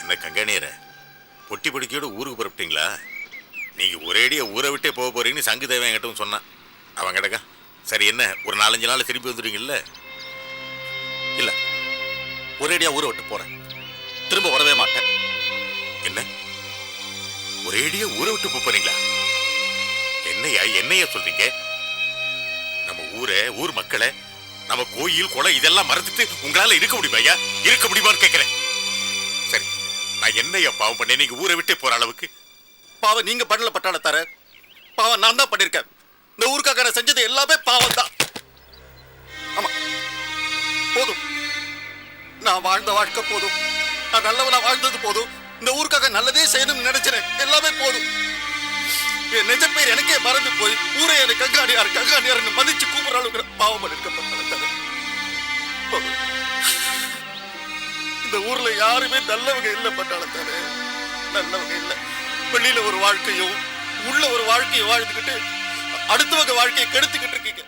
என்ன கங்காணியர பொட்டி பொடிக்கையோட ஊருக்கு புறப்பட்டீங்களா? நீங்க ஒரேடியா ஊரை விட்டே போக போறீங்கன்னு சங்கு தேவன் என்கிட்ட சொன்னான். அவன் கிடக்கா. சரி, என்ன ஒரு 4-5 நாள் திரும்பி வந்துடுவீங்கல்ல? இல்ல, ஒரேடியா ஊரை விட்டு போறேன். திரும்ப வரவே மாட்டேன். என்ன ஒரேடியா ஊரை விட்டு போறீங்களா? என்னையா சொல்றீங்க? நம்ம ஊரை, ஊர் மக்களை, நம்ம கோயில் குளம் இதெல்லாம் மறந்துட்டு உங்களால இருக்க முடியுமா ஐயா? இருக்க முடியுமான்னு கேட்கிறேன். சரி, நான் என்னையா பாவம் பண்ணேன் நீங்க ஊரை விட்டே போற அளவுக்கு? பாவம் நீங்க பண்ணல பட்டாள தர. பாவம் நான் தான் பண்ணிருக்கேன். இந்த ஊருக்காக நான் செஞ்சது எல்லாமே பாவம் தான். ஆமா, போதும். நான் வாழ்ந்த வாழ்க்கை போதும். நான் நல்லவனா வாழ்ந்தது போதும். இந்த ஊருக்காக நல்லதே செய்யணும்னு நினைச்சேன். எல்லாமே போதும். என் நிஜ பேர் எனக்கே மறந்து போய் ஊரை எனக்கு கங்காணியார் மதிச்சு கூப்பிடுற அளவுக்கு பாவம் பண்ணிருக்கப்பட்ட. இந்த ஊர்ல யாருமே நல்லவங்க இல்லை பட்டாளத்தாரு. நல்லவங்க இல்லை. வெளியில ஒரு வாழ்க்கையும் உள்ள ஒரு வாழ்க்கையை வாழ்ந்துக்கிட்டு அடுத்தவங்க வாழ்க்கையை கெடுத்துக்கிட்டு இருக்கீங்க.